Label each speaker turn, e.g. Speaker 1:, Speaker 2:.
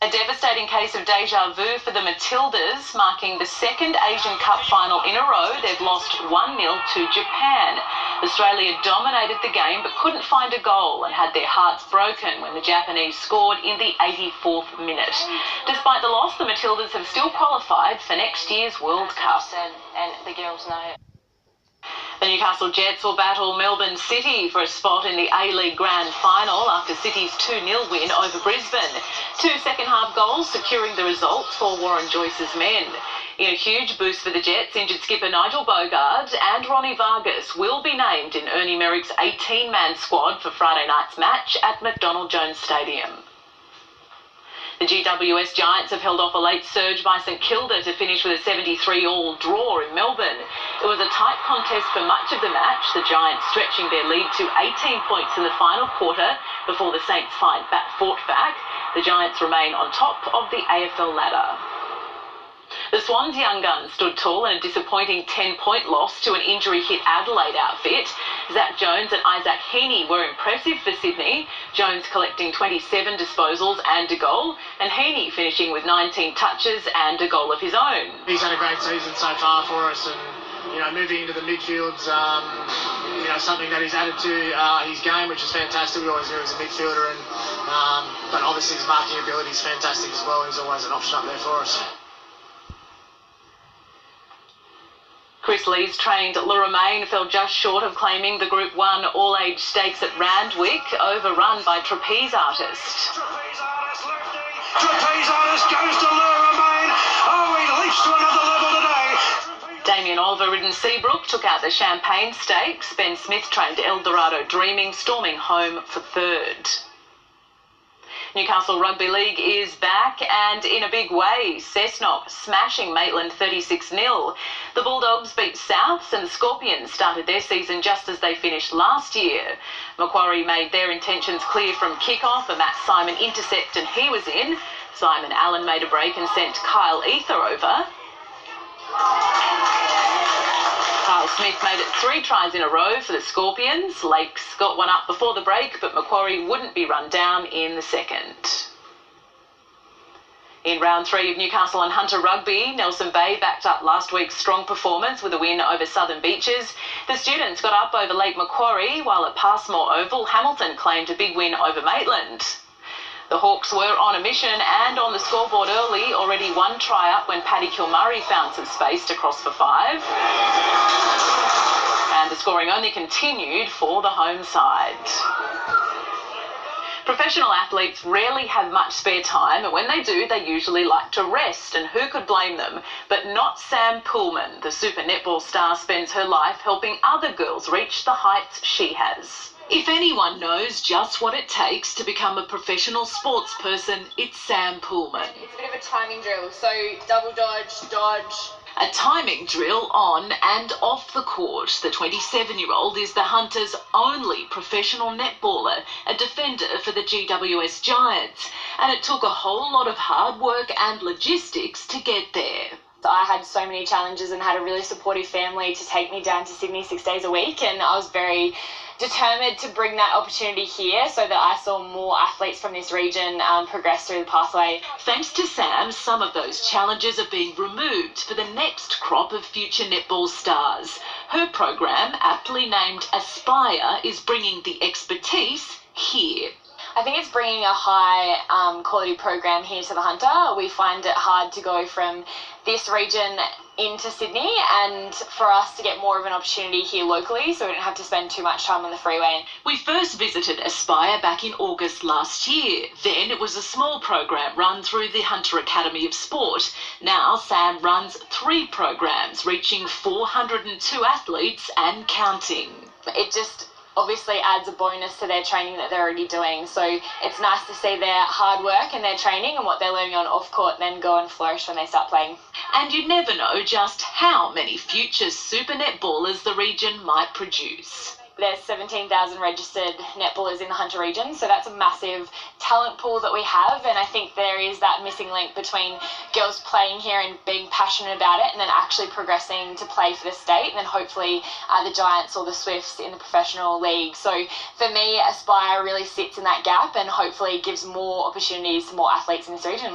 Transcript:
Speaker 1: A devastating case of deja vu for the Matildas, marking the second Asian Cup final in a row. They've lost 1-0 to Japan. Australia dominated the game but couldn't find a goal and had their hearts broken when the Japanese scored in the 84th minute. Despite the loss, the Matildas have still qualified for next year's World Cup.
Speaker 2: And the girls know it.
Speaker 1: The Newcastle Jets will battle Melbourne City for a spot in the A-League Grand Final after City's 2-0 win over Brisbane. 2 second-half goals securing the result for Warren Joyce's men. In a huge boost for the Jets, injured skipper Nigel Bogard and Ronnie Vargas will be named in Ernie Merrick's 18-man squad for Friday night's match at McDonald Jones Stadium. The GWS Giants have held off a late surge by St Kilda to finish with a 73-all draw in Melbourne. It was a tight contest for much of the match, the Giants stretching their lead to 18 points in the final quarter before the Saints fought back. The Giants remain on top of the AFL ladder. The Swans' young guns stood tall in a disappointing 10-point loss to an injury-hit Adelaide outfit. Zach Jones and Isaac Heaney were impressive for Sydney, Jones collecting 27 disposals and a goal, and Heaney finishing with 19 touches and a goal of his own.
Speaker 3: He's had a great season so far for us, and moving into the midfield's something that he's added to his game, which is fantastic. We always knew he was a midfielder, but obviously his marking ability is fantastic as well. He's always an option up there for us.
Speaker 1: Chris Lee's trained Lorraine fell just short of claiming the Group 1 all-age stakes at Randwick, overrun by trapeze artist.
Speaker 4: Trapeze artist goes to Lorraine. Oh, he leaps to another level today.
Speaker 1: Damien Oliver-ridden Seabrook took out the Champagne Stakes. Ben Smith trained Eldorado Dreaming, storming home for third. Newcastle Rugby League is back and in a big way. Cessnock smashing Maitland 36-0. The Bulldogs beat Souths and the Scorpions started their season just as they finished last year. Macquarie made their intentions clear from kick-off, a Matt Simon intercept and he was in. Simon Allen made a break and sent Kyle Ether over. Kyle Smith made it 3 tries in a row for the Scorpions. Lakes got one up before the break, but Macquarie wouldn't be run down in the second. In round 3 of Newcastle and Hunter Rugby, Nelson Bay backed up last week's strong performance with a win over Southern Beaches. The Students got up over Lake Macquarie, while at Passmore Oval, Hamilton claimed a big win over Maitland. The Hawks were on a mission and on the scoreboard early, already 1 try up when Paddy Kilmurray found some space to cross for 5. And the scoring only continued for the home side. Professional athletes rarely have much spare time, and when they do, they usually like to rest, and who could blame them? But not Sam Pullman. The super netball star spends her life helping other girls reach the heights she has. If anyone knows just what it takes to become a professional sports person, it's Sam Pullman.
Speaker 2: It's a bit of a timing drill, so double dodge, dodge.
Speaker 1: A timing drill on and off the court. The 27-year-old is the Hunters' only professional netballer, a defender for the GWS Giants, and it took a whole lot of hard work and logistics to get there.
Speaker 2: I had so many challenges and had a really supportive family to take me down to Sydney 6 days a week, and I was very determined to bring that opportunity here so that I saw more athletes from this region progress through the pathway.
Speaker 1: Thanks to Sam, some of those challenges are being removed for the next crop of future netball stars. Her program, aptly named Aspire, is bringing the expertise here.
Speaker 2: I think it's bringing a high quality program here to the Hunter. We find it hard to go from this region into Sydney, and for us to get more of an opportunity here locally so we don't have to spend too much time on the freeway.
Speaker 1: We first visited Aspire back in August last year. Then it was a small program run through the Hunter Academy of Sport. Now Sam runs 3 programs, reaching 402 athletes and counting.
Speaker 2: It just obviously adds a bonus to their training that they're already doing. So it's nice to see their hard work and their training and what they're learning on off court then go and flourish when they start playing.
Speaker 1: And you never know just how many future super netballers the region might produce.
Speaker 2: there's 17,000 registered netballers in the Hunter region, so that's a massive talent pool that we have, and I think there is that missing link between girls playing here and being passionate about it and then actually progressing to play for the state, and then hopefully the Giants or the Swifts in the professional league. So for me, Aspire really sits in that gap and hopefully gives more opportunities to more athletes in this region.